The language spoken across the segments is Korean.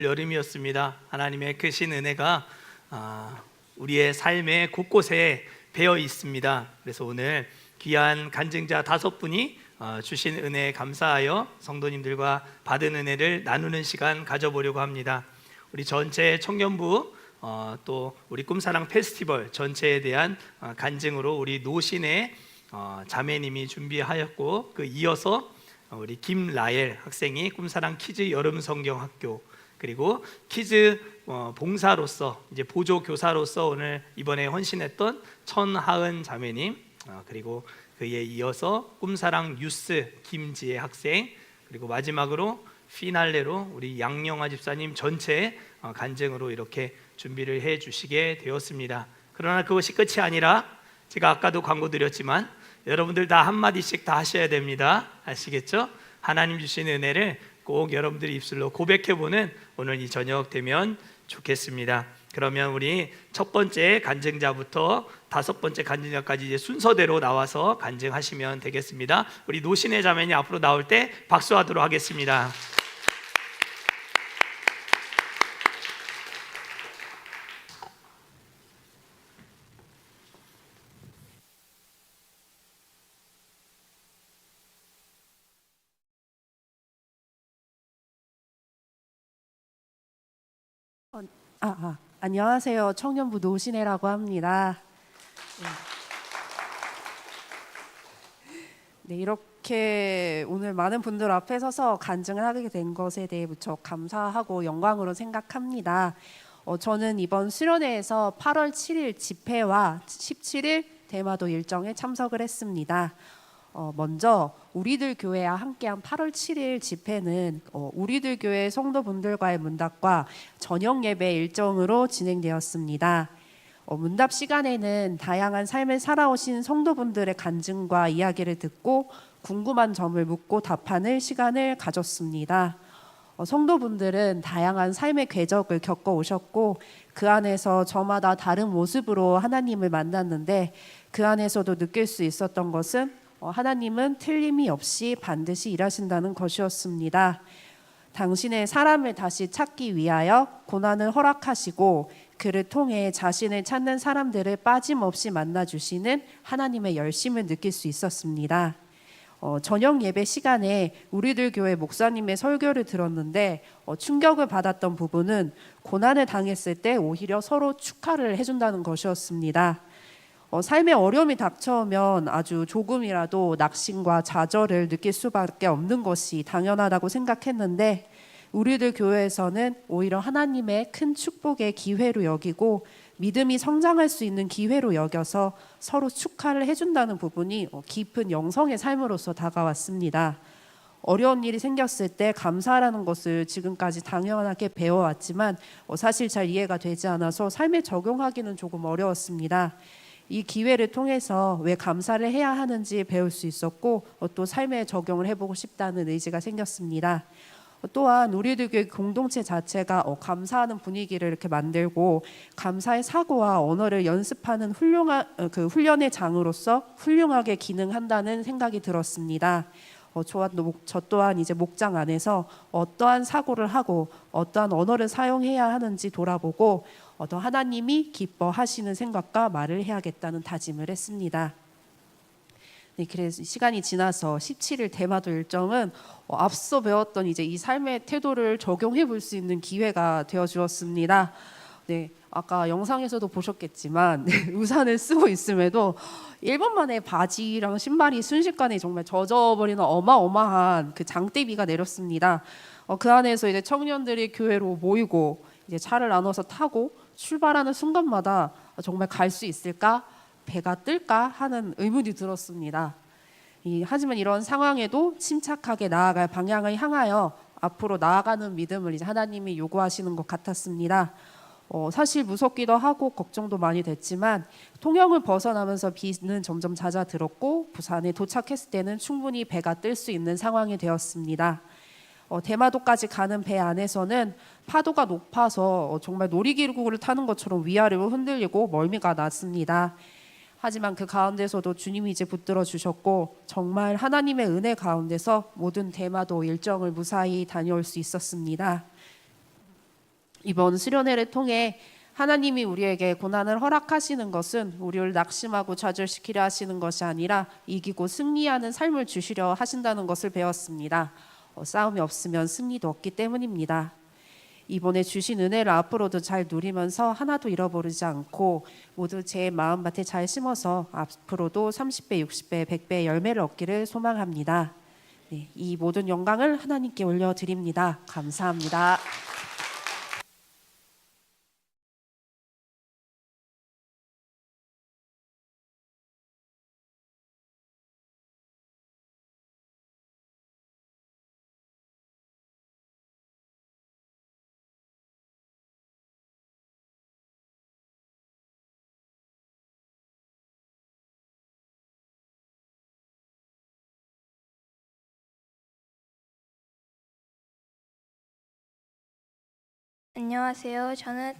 여름이었습니다. 하나님의 크신 은혜가 우리의 삶의 곳곳에 배어 있습니다. 그래서 오늘 귀한 간증자 5분이 주신 은혜에 감사하여 성도님들과 받은 은혜를 나누는 시간 가져보려고 합니다. 우리 전체 청년부 또 우리 꿈사랑 페스티벌 전체에 대한 간증으로 우리 노신의 자매님이 준비하였고, 그 이어서 우리 김라엘 학생이 꿈사랑 키즈 여름성경학교, 그리고 키즈 봉사로서 이제 보조 교사로서 오늘 이번에 헌신했던 천하은 자매님, 그리고 그에 이어서 꿈사랑 뉴스 김지혜 학생, 그리고 마지막으로 피날레로 우리 양영아 집사님 전체 간증으로 이렇게 준비를 해 주시게 되었습니다. 그러나 그것이 끝이 아니라 제가 아까도 광고 드렸지만 여러분들 다 한마디씩 다 하셔야 됩니다. 아시겠죠? 하나님 주신 은혜를 꼭 여러분들이 입술로 고백해보는 오늘 이 저녁 되면 좋겠습니다. 그러면 우리 첫 번째 간증자부터 5번째 간증자까지 이제 순서대로 나와서 간증하시면 되겠습니다. 우리 노신의 자매님 앞으로 나올 때 박수하도록 하겠습니다. 안녕하세요. 청년부 노신혜라고 합니다. 네, 이렇게 오늘 많은 분들 앞에 서서 간증을 하게 된 것에 대해 무척 감사하고 영광으로 생각합니다. 저는 이번 수련회에서 8월 7일 집회와 17일 대마도 일정에 참석을 했습니다. 먼저 우리들 교회와 함께한 8월 7일 집회는 우리들 교회 성도분들과의 문답과 저녁 예배 일정으로 진행되었습니다. 문답 시간에는 다양한 삶을 살아오신 성도분들의 간증과 이야기를 듣고 궁금한 점을 묻고 답하는 시간을 가졌습니다. 성도분들은 다양한 삶의 궤적을 겪어 오셨고 그 안에서 저마다 다른 모습으로 하나님을 만났는데, 그 안에서도 느낄 수 있었던 것은 하나님은 틀림이 없이 반드시 일하신다는 것이었습니다. 당신의 사람을 다시 찾기 위하여 고난을 허락하시고 그를 통해 자신을 찾는 사람들을 빠짐없이 만나주시는 하나님의 열심을 느낄 수 있었습니다. 저녁 예배 시간에 우리들 교회 목사님의 설교를 들었는데 충격을 받았던 부분은 고난을 당했을 때 오히려 서로 축하를 해준다는 것이었습니다. 삶의 어려움이 닥쳐오면 아주 조금이라도 낙심과 좌절을 느낄 수밖에 없는 것이 당연하다고 생각했는데, 우리들 교회에서는 오히려 하나님의 큰 축복의 기회로 여기고 믿음이 성장할 수 있는 기회로 여겨서 서로 축하를 해준다는 부분이 깊은 영성의 삶으로서 다가왔습니다. 어려운 일이 생겼을 때 감사라는 것을 지금까지 당연하게 배워왔지만 사실 잘 이해가 되지 않아서 삶에 적용하기는 조금 어려웠습니다. 이 기회를 통해서 왜 감사를 해야 하는지 배울 수 있었고 또 삶에 적용을 해보고 싶다는 의지가 생겼습니다. 또한 우리들 교회 공동체 자체가 감사하는 분위기를 이렇게 만들고 감사의 사고와 언어를 연습하는 훌륭한 훈련의 장으로서 훌륭하게 기능한다는 생각이 들었습니다. 저 또한 이제 목장 안에서 어떠한 사고를 하고 어떠한 언어를 사용해야 하는지 돌아보고 하나님이 기뻐하시는 생각과 말을 해야겠다는 다짐을 했습니다. 네, 그래서 시간이 지나서 17일 대마도 일정은 앞서 배웠던 이제 이 삶의 태도를 적용해 볼 수 있는 기회가 되어 주었습니다. 네, 아까 영상에서도 보셨겠지만 우산을 쓰고 있음에도 1분 만에 바지랑 신발이 순식간에 정말 젖어버리는 어마어마한 그 장대비가 내렸습니다. 그 안에서 이제 청년들이 교회로 모이고 이제 차를 나눠서 타고 출발하는 순간마다 정말 갈 수 있을까? 배가 뜰까? 하는 의문이 들었습니다. 하지만 이런 상황에도 침착하게 나아갈 방향을 향하여 앞으로 나아가는 믿음을 이제 하나님이 요구하시는 것 같았습니다. 사실 무섭기도 하고 걱정도 많이 됐지만 통영을 벗어나면서 비는 점점 잦아들었고 부산에 도착했을 때는 충분히 배가 뜰 수 있는 상황이 되었습니다. 대마도까지 가는 배 안에서는 파도가 높아서 정말 놀이기구를 타는 것처럼 위아래로 흔들리고 멀미가 났습니다. 하지만 그 가운데서도 주님이 이제 붙들어 주셨고 정말 하나님의 은혜 가운데서 모든 대마도 일정을 무사히 다녀올 수 있었습니다. 이번 수련회를 통해 하나님이 우리에게 고난을 허락하시는 것은 우리를 낙심하고 좌절시키려 하시는 것이 아니라 이기고 승리하는 삶을 주시려 하신다는 것을 배웠습니다. 싸움이 없으면 승리도 없기 때문입니다. 이번에 주신 은혜를 앞으로도 잘 누리면서 하나도 잃어버리지 않고 모두 제 마음밭에 잘 심어서 앞으로도 30배, 60배, 100배 열매를 얻기를 소망합니다. 네, 이 모든 영광을 하나님께 올려드립니다. 감사합니다. 안녕하세요. 저는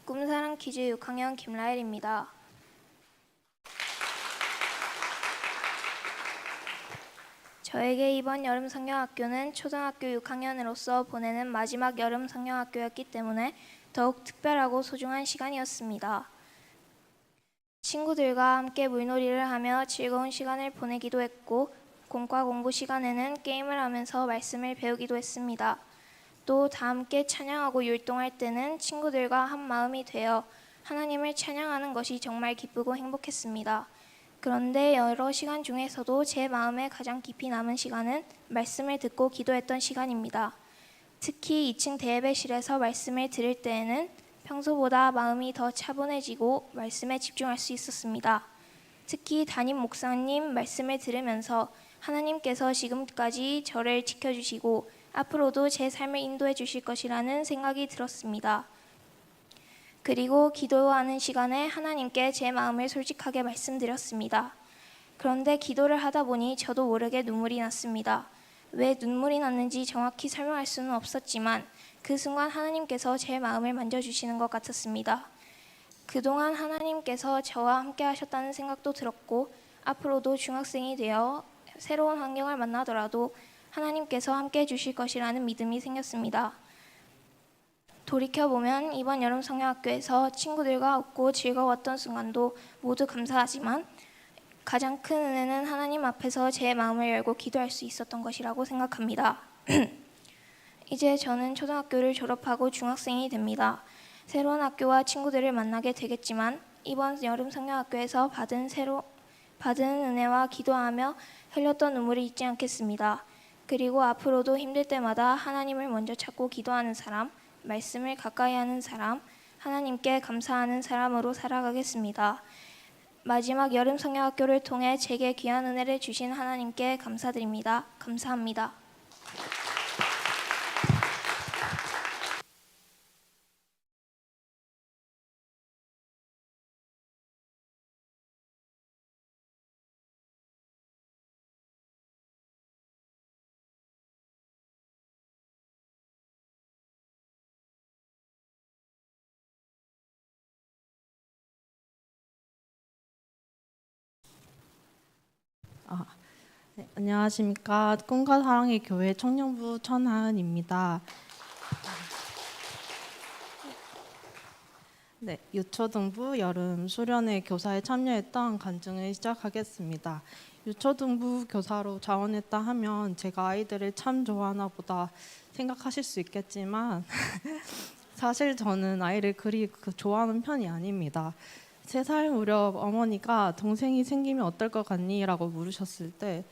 꿈사랑 퀴즈 6학년 김라엘입니다. 저에게 이번 여름 성경학교는 초등학교 6학년으로서 보내는 마지막 여름 성경학교였기 때문에 더욱 특별하고 소중한 시간이었습니다. 친구들과 함께 물놀이를 하며 즐거운 시간을 보내기도 했고 공과 공부 시간에는 게임을 하면서 말씀을 배우기도 했습니다. 또 다 함께 찬양하고 율동할 때는 친구들과 한 마음이 되어 하나님을 찬양하는 것이 정말 기쁘고 행복했습니다. 그런데 여러 시간 중에서도 제 마음에 가장 깊이 남은 시간은 말씀을 듣고 기도했던 시간입니다. 특히 2층 대예배실에서 말씀을 들을 때에는 평소보다 마음이 더 차분해지고 말씀에 집중할 수 있었습니다. 특히 담임 목사님 말씀을 들으면서 하나님께서 지금까지 저를 지켜주시고 앞으로도 제 삶을 인도해 주실 것이라는 생각이 들었습니다. 그리고 기도하는 시간에 하나님께 제 마음을 솔직하게 말씀드렸습니다. 그런데 기도를 하다 보니 저도 모르게 눈물이 났습니다. 왜 눈물이 났는지 정확히 설명할 수는 없었지만 그 순간 하나님께서 제 마음을 만져주시는 것 같았습니다. 그동안 하나님께서 저와 함께 하셨다는 생각도 들었고 앞으로도 중학생이 되어 새로운 환경을 만나더라도 하나님께서 함께 해주실 것이라는 믿음이 생겼습니다. 돌이켜보면 이번 여름 성경학교에서 친구들과 웃고 즐거웠던 순간도 모두 감사하지만 가장 큰 은혜는 하나님 앞에서 제 마음을 열고 기도할 수 있었던 것이라고 생각합니다. 이제 저는 초등학교를 졸업하고 중학생이 됩니다. 새로운 학교와 친구들을 만나게 되겠지만 이번 여름 성경학교에서 받은 은혜와 기도하며 흘렸던 눈물이 잊지 않겠습니다. 그리고 앞으로도 힘들 때마다 하나님을 먼저 찾고 기도하는 사람, 말씀을 가까이 하는 사람, 하나님께 감사하는 사람으로 살아가겠습니다. 마지막 여름 성경학교를 통해 제게 귀한 은혜를 주신 하나님께 감사드립니다. 감사합니다. 네, 안녕하십니까. 꿈과 사랑의 교회 청년부 천하은입니다. 네, 유초등부 여름 수련회 교사에 참여했던 간증을 시작하겠습니다. 유초등부 교사로 자원했다 하면 제가 아이들을 참 좋아하나 보다 생각하실 수 있겠지만 사실 저는 아이를 그리 좋아하는 편이 아닙니다. 3살 무렵 어머니가 동생이 생기면 어떨 것 같니? 라고 물으셨을 때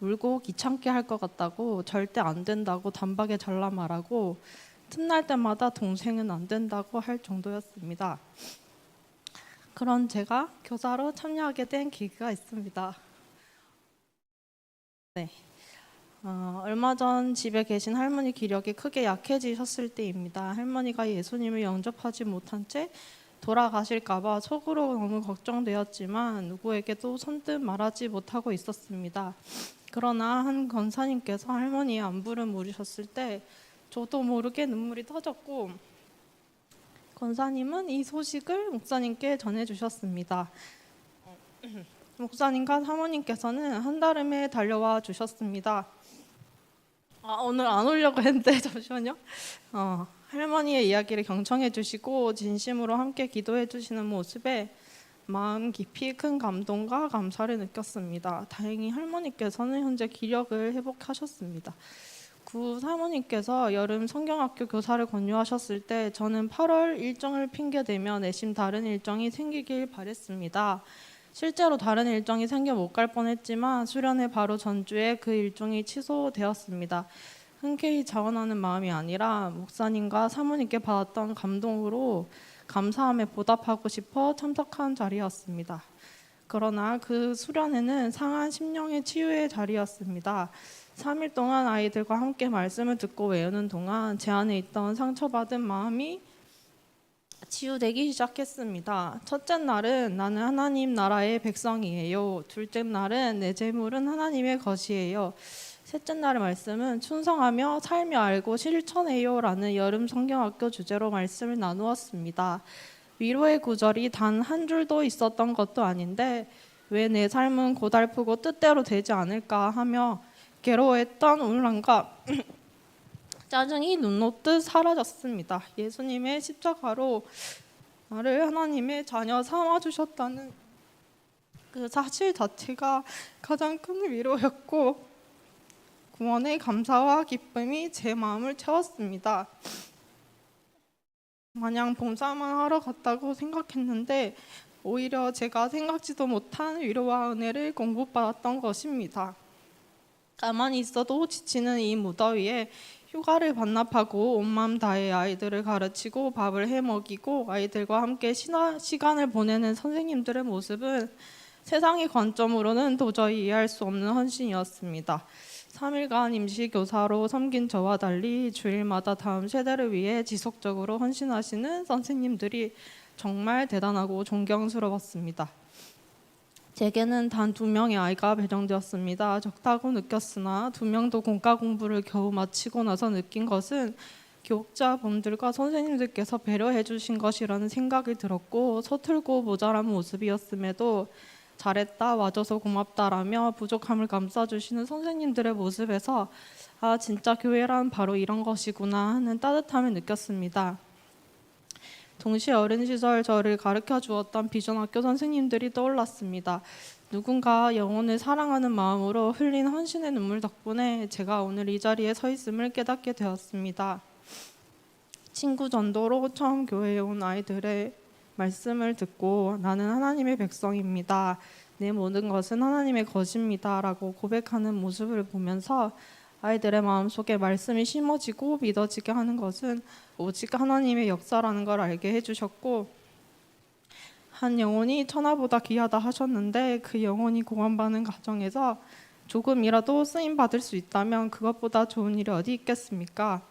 울고 귀찮게 할 것 같다고 절대 안 된다고 단박에 잘라 말하고 틈날 때마다 동생은 안 된다고 할 정도였습니다. 그런 제가 교사로 참여하게 된 계기가 있습니다. 네. 얼마 전 집에 계신 할머니 기력이 크게 약해지셨을 때입니다. 할머니가 예수님을 영접하지 못한 채 돌아가실까봐 속으로 너무 걱정되었지만 누구에게도 선뜻 말하지 못하고 있었습니다. 그러나 한 권사님께서 할머니의 안부를 물으셨을 때 저도 모르게 눈물이 터졌고 권사님은 이 소식을 목사님께 전해주셨습니다. 목사님과 사모님께서는 한달음에 달려와 주셨습니다. 오늘 안 오려고 했는데 잠시만요. 할머니의 이야기를 경청해 주시고 진심으로 함께 기도해 주시는 모습에 마음 깊이 큰 감동과 감사를 느꼈습니다. 다행히 할머니께서는 현재 기력을 회복하셨습니다. 구 사모님께서 여름 성경학교 교사를 권유하셨을 때 저는 8월 일정을 핑계대며 내심 다른 일정이 생기길 바랬습니다. 실제로 다른 일정이 생겨 못 갈 뻔했지만 수련회 바로 전주에 그 일정이 취소되었습니다. 흔쾌히 자원하는 마음이 아니라 목사님과 사모님께 받았던 감동으로 감사함에 보답하고 싶어 참석한 자리였습니다. 그러나 그 수련회는 상한 심령의 치유의 자리였습니다. 3일 동안 아이들과 함께 말씀을 듣고 외우는 동안 제 안에 있던 상처받은 마음이 치유되기 시작했습니다. 첫째 날은 나는 하나님 나라의 백성이에요. 둘째 날은 내 재물은 하나님의 것이에요. 셋째 날의 말씀은 충성하며 살며 알고 실천해요 라는 여름 성경학교 주제로 말씀을 나누었습니다. 위로의 구절이 단 한 줄도 있었던 것도 아닌데 왜 내 삶은 고달프고 뜻대로 되지 않을까 하며 괴로워했던 우울함과 짜증이 눈 녹듯 사라졌습니다. 예수님의 십자가로 나를 하나님의 자녀 삼아주셨다는 그 사실 자체가 가장 큰 위로였고 구원의 감사와 기쁨이 제 마음을 채웠습니다. 마냥 봉사만 하러 갔다고 생각했는데 오히려 제가 생각지도 못한 위로와 은혜를 공급받았던 것입니다. 가만히 있어도 지치는 이 무더위에 휴가를 반납하고 온 마음 다해 아이들을 가르치고 밥을 해 먹이고 아이들과 함께 시간을 보내는 선생님들의 모습은 세상의 관점으로는 도저히 이해할 수 없는 헌신이었습니다. 3일간 임시교사로 섬긴 저와 달리 주일마다 다음 세대를 위해 지속적으로 헌신하시는 선생님들이 정말 대단하고 존경스러웠습니다. 제게는 단 2명의 아이가 배정되었습니다. 적다고 느꼈으나 2명도 공과 공부를 겨우 마치고 나서 느낀 것은 교육자분들과 선생님들께서 배려해 주신 것이라는 생각이 들었고 서툴고 모자란 모습이었음에도 잘했다, 와줘서 고맙다라며 부족함을 감싸주시는 선생님들의 모습에서 아 진짜 교회란 바로 이런 것이구나 하는 따뜻함을 느꼈습니다. 동시에 어린 시절 저를 가르쳐 주었던 비전학교 선생님들이 떠올랐습니다. 누군가 영혼을 사랑하는 마음으로 흘린 헌신의 눈물 덕분에 제가 오늘 이 자리에 서 있음을 깨닫게 되었습니다. 친구 전도로 처음 교회에 온 아이들의 말씀을 듣고 나는 하나님의 백성입니다. 내 모든 것은 하나님의 것입니다. 라고 고백하는 모습을 보면서 아이들의 마음속에 말씀이 심어지고 믿어지게 하는 것은 오직 하나님의 역사라는 걸 알게 해주셨고 한 영혼이 천하보다 귀하다 하셨는데 그 영혼이 구원받는 과정에서 조금이라도 쓰임받을 수 있다면 그것보다 좋은 일이 어디 있겠습니까?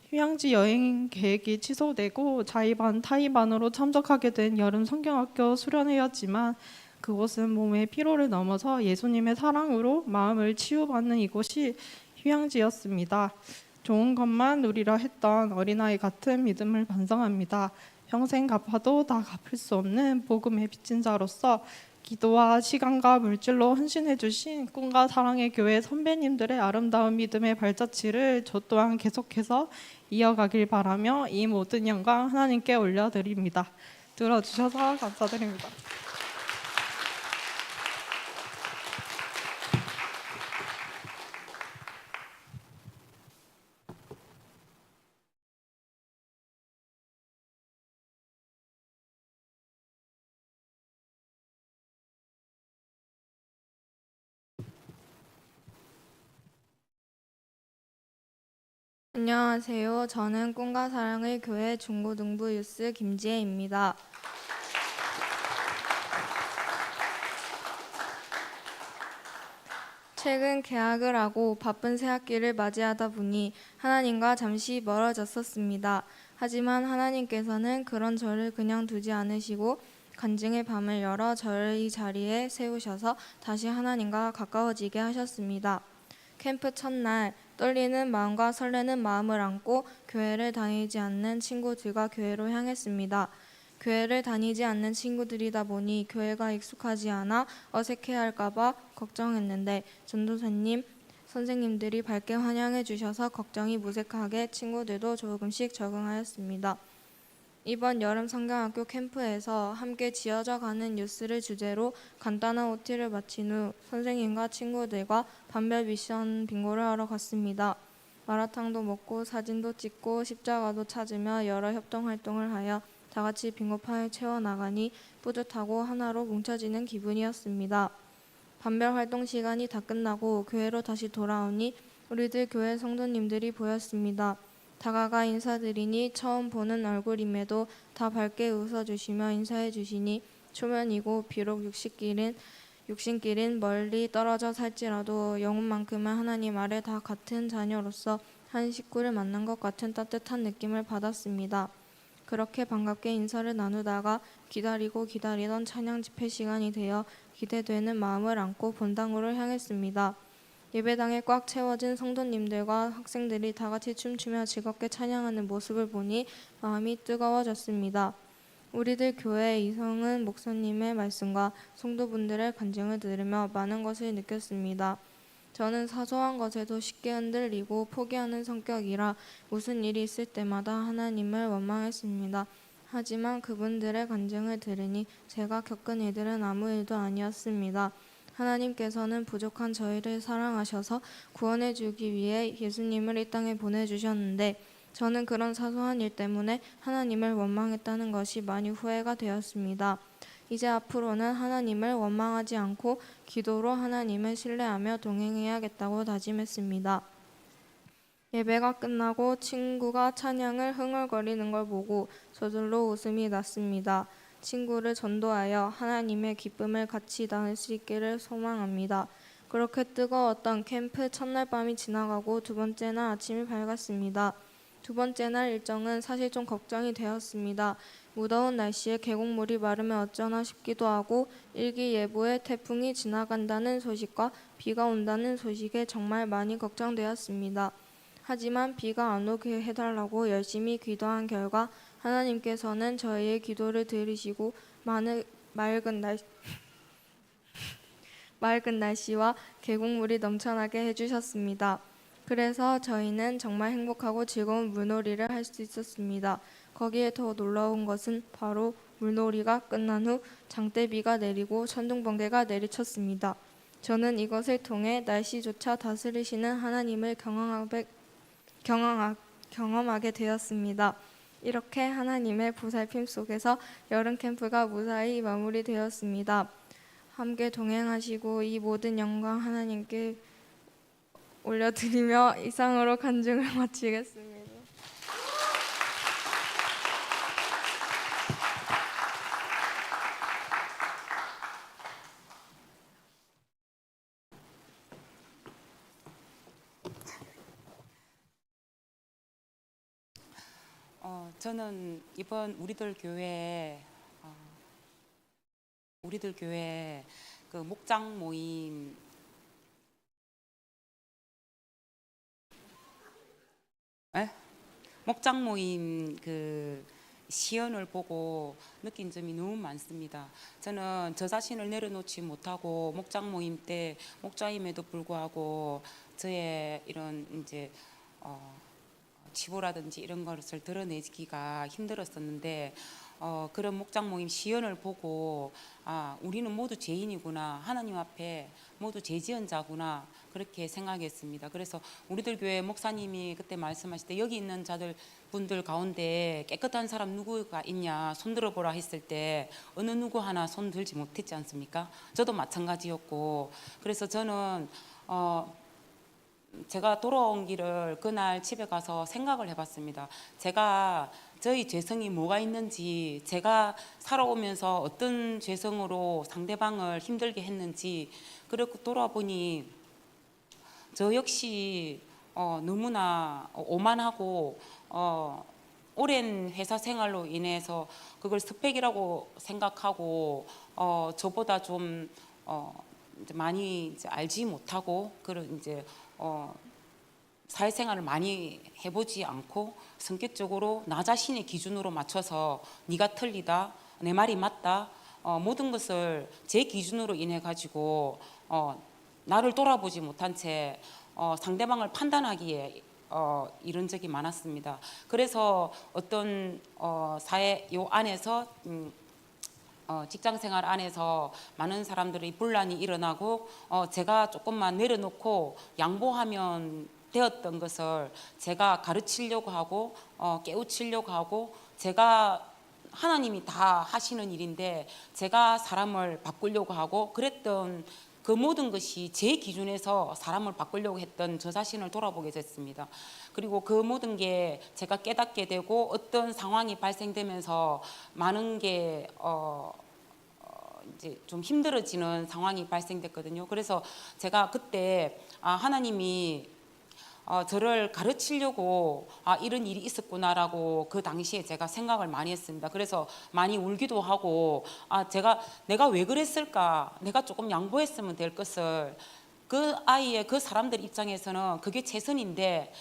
휴양지 여행 계획이 취소되고 자의반 타의반으로 참석하게 된 여름 성경학교 수련회였지만 그곳은 몸의 피로를 넘어서 예수님의 사랑으로 마음을 치유받는 이곳이 휴양지였습니다. 좋은 것만 누리려 했던 어린아이 같은 믿음을 반성합니다. 평생 갚아도 다 갚을 수 없는 복음의 빚진 자로서 기도와 시간과 물질로 헌신해 주신 꿈과 사랑의 교회 선배님들의 아름다운 믿음의 발자취를 저 또한 계속해서 이어가길 바라며 이 모든 영광 하나님께 올려드립니다. 들어주셔서 감사드립니다. 안녕하세요. 저는 꿈과 사랑의 교회 중고등부 유스 김지혜입니다. 최근 개학을 하고 바쁜 새학기를 맞이하다 보니 하나님과 잠시 멀어졌었습니다. 하지만 하나님께서는 그런 저를 그냥 두지 않으시고 간증의 밤을 열어 저를 이 자리에 세우셔서 다시 하나님과 가까워지게 하셨습니다. 캠프 첫날 떨리는 마음과 설레는 마음을 안고 교회를 다니지 않는 친구들과 교회로 향했습니다. 교회를 다니지 않는 친구들이다 보니 교회가 익숙하지 않아 어색해할까 봐 걱정했는데 전도사님, 선생님들이 밝게 환영해 주셔서 걱정이 무색하게 친구들도 조금씩 적응하였습니다. 이번 여름 성경학교 캠프에서 함께 지어져 가는 뉴스를 주제로 간단한 OT를 마친 후 선생님과 친구들과 반별 미션 빙고를 하러 갔습니다. 마라탕도 먹고 사진도 찍고 십자가도 찾으며 여러 협동 활동을 하여 다 같이 빙고판을 채워나가니 뿌듯하고 하나로 뭉쳐지는 기분이었습니다. 반별 활동 시간이 다 끝나고 교회로 다시 돌아오니 우리들 교회 성도님들이 보였습니다. 다가가 인사드리니 처음 보는 얼굴임에도 다 밝게 웃어주시며 인사해 주시니 초면이고 비록 육신끼린 멀리 떨어져 살지라도 영혼만큼은 하나님 아래 다 같은 자녀로서 한 식구를 만난 것 같은 따뜻한 느낌을 받았습니다. 그렇게 반갑게 인사를 나누다가 기다리고 기다리던 찬양 집회 시간이 되어 기대되는 마음을 안고 본당으로 향했습니다. 예배당에 꽉 채워진 성도님들과 학생들이 다 같이 춤추며 즐겁게 찬양하는 모습을 보니 마음이 뜨거워졌습니다. 우리들 교회 이성은 목사님의 말씀과 성도분들의 간증을 들으며 많은 것을 느꼈습니다. 저는 사소한 것에도 쉽게 흔들리고 포기하는 성격이라 무슨 일이 있을 때마다 하나님을 원망했습니다. 하지만 그분들의 간증을 들으니 제가 겪은 일들은 아무 일도 아니었습니다. 하나님께서는 부족한 저희를 사랑하셔서 구원해 주기 위해 예수님을 이 땅에 보내주셨는데 저는 그런 사소한 일 때문에 하나님을 원망했다는 것이 많이 후회가 되었습니다. 이제 앞으로는 하나님을 원망하지 않고 기도로 하나님을 신뢰하며 동행해야겠다고 다짐했습니다. 예배가 끝나고 친구가 찬양을 흥얼거리는 걸 보고 저절로 웃음이 났습니다. 친구를 전도하여 하나님의 기쁨을 같이 나눌 수 있기를 소망합니다. 그렇게 뜨거웠던 캠프 첫날 밤이 지나가고 두 번째 날 아침이 밝았습니다. 두 번째 날 일정은 사실 좀 걱정이 되었습니다. 무더운 날씨에 계곡물이 마르면 어쩌나 싶기도 하고 일기예보에 태풍이 지나간다는 소식과 비가 온다는 소식에 정말 많이 걱정되었습니다. 하지만 비가 안 오게 해달라고 열심히 기도한 결과 하나님께서는 저희의 기도를 들으시고 맑은 날씨와 계곡물이 넘쳐나게 해주셨습니다. 그래서 저희는 정말 행복하고 즐거운 물놀이를 할 수 있었습니다. 거기에 더 놀라운 것은 바로 물놀이가 끝난 후 장대비가 내리고 천둥번개가 내리쳤습니다. 저는 이것을 통해 날씨조차 다스리시는 하나님을 경험하게 되었습니다. 이렇게 하나님의 보살핌 속에서 여름 캠프가 무사히 마무리되었습니다. 함께 동행하시고 이 모든 영광 하나님께 올려드리며 이상으로 간증을 마치겠습니다. 저는 이번 우리들 교회 그 목장 모임 그 시연을 보고 느낀 점이 너무 많습니다. 저는 저 자신을 내려놓지 못하고 목장 모임 때 목자임에도 불구하고 저의 이런 이제 치부라든지 이런 것을 드러내기가 힘들었었는데 그런 목장 모임 시연을 보고 우리는 모두 죄인이구나, 하나님 앞에 모두 죄지은 자구나 그렇게 생각했습니다. 그래서 우리들 교회 목사님이 그때 말씀하실 때 여기 있는 분들 가운데 깨끗한 사람 누구가 있냐 손 들어보라 했을 때 어느 누구 하나 손 들지 못했지 않습니까? 저도 마찬가지였고, 그래서 저는 제가 돌아온 길을 그날 집에 가서 생각을 해봤습니다. 저희 죄성이 뭐가 있는지, 제가 살아오면서 어떤 죄성으로 상대방을 힘들게 했는지, 그리고 돌아보니 저 역시 너무나 오만하고 오랜 회사 생활로 인해서 그걸 스펙이라고 생각하고 저보다 좀 이제 많이 이제 알지 못하고 그런 이제 사회생활을 많이 해보지 않고 성격적으로 나 자신의 기준으로 맞춰서 네가 틀리다, 내 말이 맞다, 모든 것을 제 기준으로 인해 가지고 나를 돌아보지 못한 채 상대방을 판단하기에 이런 적이 많았습니다. 그래서 어떤 사회 요 안에서 직장 생활 안에서 많은 사람들의 분란이 일어나고 제가 조금만 내려놓고 양보하면 되었던 것을 제가 가르치려고 하고 깨우치려고 하고 제가 하나님이 다 하시는 일인데 제가 사람을 바꾸려고 하고 그랬던 그 모든 것이 제 기준에서 사람을 바꾸려고 했던 저 자신을 돌아보게 됐습니다. 그리고 그 모든 게 제가 깨닫게 되고 어떤 상황이 발생되면서 많은 게 이제 좀 힘들어지는 상황이 발생됐거든요. 그래서 제가 그때 하나님이 저를 가르치려고 이런 일이 있었구나라고 그 당시에 제가 생각을 많이 했습니다. 그래서 많이 울기도 하고 내가 왜 그랬을까? 내가 조금 양보했으면 될 것을 그 아이의 그 사람들 입장에서는 그게 최선인데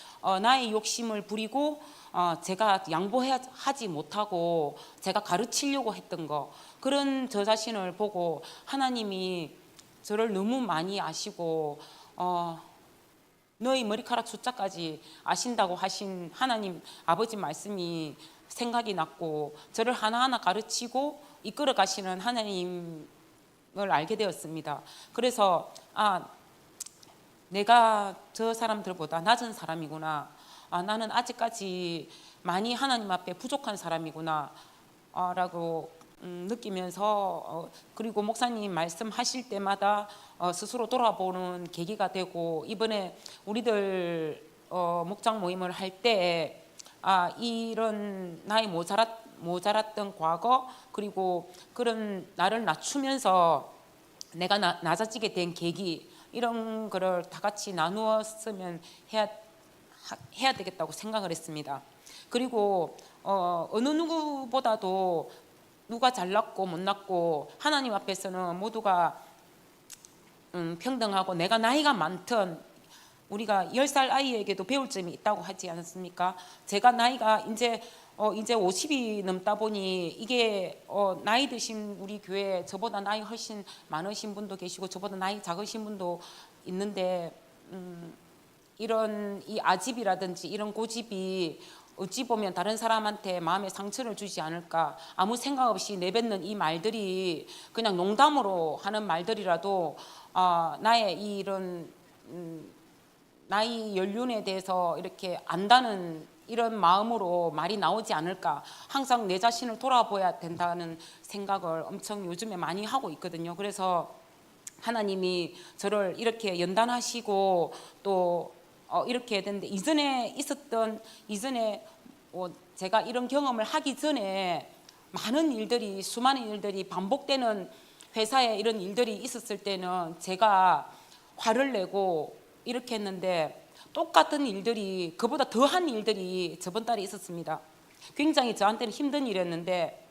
나의 욕심을 부리고 제가 양보하지 못하고 제가 가르치려고 했던 거 그런 저 자신을 보고 하나님이 저를 너무 많이 아시고 너희 머리카락 숫자까지 아신다고 하신 하나님 아버지 말씀이 생각이 났고 저를 하나하나 가르치고 이끌어 가시는 하나님을 알게 되었습니다. 그래서 내가 저 사람들보다 낮은 사람이구나. 나는 아직까지 많이 하나님 앞에 부족한 사람이구나 라고 느끼면서 그리고 목사님 말씀하실 때마다 스스로 돌아보는 계기가 되고 이번에 우리들 목장 모임을 할 때 이런 나의 모자랐던 과거 그리고 그런 나를 낮추면서 내가 낮아지게 된 계기 이런 거를 다 같이 나누었으면 해야 되겠다고 생각을 했습니다. 그리고 어느 누구보다도 누가 잘났고 못났고 하나님 앞에서는 모두가 평등하고 내가 나이가 많든 우리가 10살 아이에게도 배울 점이 있다고 하지 않습니까? 제가 나이가 이제 50이 넘다 보니 이게 나이 드신 우리 교회 저보다 나이 훨씬 많으신 분도 계시고 저보다 나이 작으신 분도 있는데 이런 이 아집이라든지 이런 고집이 어찌 보면 다른 사람한테 마음에 상처를 주지 않을까 아무 생각 없이 내뱉는 이 말들이 그냥 농담으로 하는 말들이라도 나의 이런 나이 연륜에 대해서 이렇게 안다는 이런 마음으로 말이 나오지 않을까 항상 내 자신을 돌아봐야 된다는 생각을 엄청 요즘에 많이 하고 있거든요. 그래서 하나님이 저를 이렇게 연단하시고 또 이렇게 됐는데 이전에 제가 이런 경험을 하기 전에 많은 일들이 수많은 일들이 반복되는 회사에 이런 일들이 있었을 때는 제가 화를 내고 이렇게 했는데 똑같은 일들이 그보다 더한 일들이 저번 달에 있었습니다. 굉장히 저한테는 힘든 일이었는데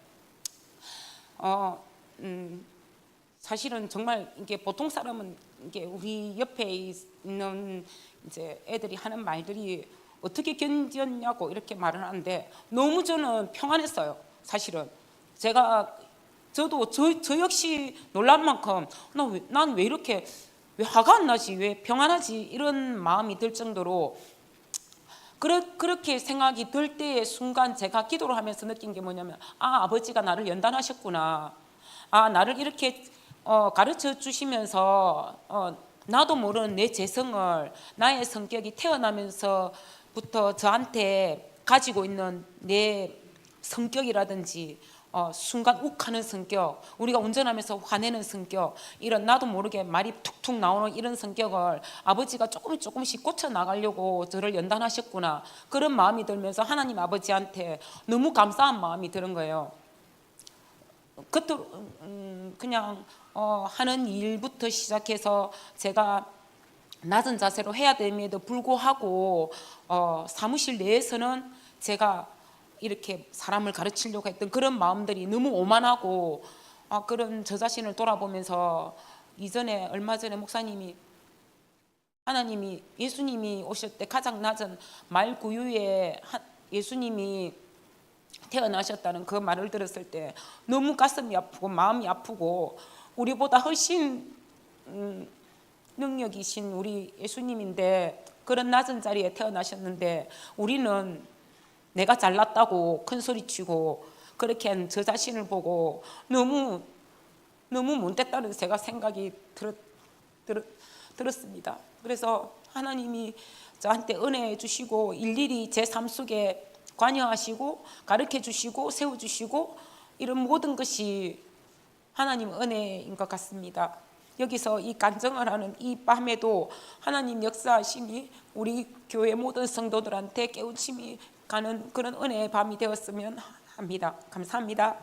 사실은 정말 이게 보통 사람은 이게 우리 옆에 있는 이제 애들이 하는 말들이 어떻게 견뎠냐고 이렇게 말을 하는데 너무 저는 평안했어요. 사실은 저도 저 역시 놀랄 만큼 난 왜 이렇게 왜 화가 안 나지 왜 평안하지 이런 마음이 들 정도로 그렇게 생각이 들 때의 순간 제가 기도를 하면서 느낀 게 뭐냐면 아버지가 나를 연단하셨구나. 나를 이렇게 가르쳐 주시면서 나도 모르는 내 재성을 나의 성격이 태어나면서부터 저한테 가지고 있는 내 성격이라든지 순간 욱하는 성격 우리가 운전하면서 화내는 성격 이런 나도 모르게 말이 툭툭 나오는 이런 성격을 아버지가 조금씩 고쳐나가려고 저를 연단하셨구나 그런 마음이 들면서 하나님 아버지한테 너무 감사한 마음이 드는 거예요. 그냥 하는 일부터 시작해서 제가 낮은 자세로 해야 됨에도 불구하고 사무실 내에서는 제가 이렇게 사람을 가르치려고 했던 그런 마음들이 너무 오만하고 그런 저 자신을 돌아보면서 이전에 얼마 전에 목사님이 예수님이 오실 때 가장 낮은 말 구유에 예수님이 태어나셨다는 그 말을 들었을 때 너무 가슴이 아프고 마음이 아프고 우리보다 훨씬 능력이신 우리 예수님인데 그런 낮은 자리에 태어나셨는데 우리는 내가 잘났다고 큰 소리치고 그렇게 한 저 자신을 보고 너무 못됐다는 제가 생각이 들었습니다. 그래서 하나님이 저한테 은혜 주시고 일일이 제 삶 속에 관여하시고 가르쳐 주시고 세워 주시고 이런 모든 것이 하나님 은혜인 것 같습니다. 여기서 이 간증을 하는 이 밤에도 하나님 역사하심이 우리 교회 모든 성도들한테 깨우침이 가는 그런 은혜의 밤이 되었으면 합니다. 감사합니다.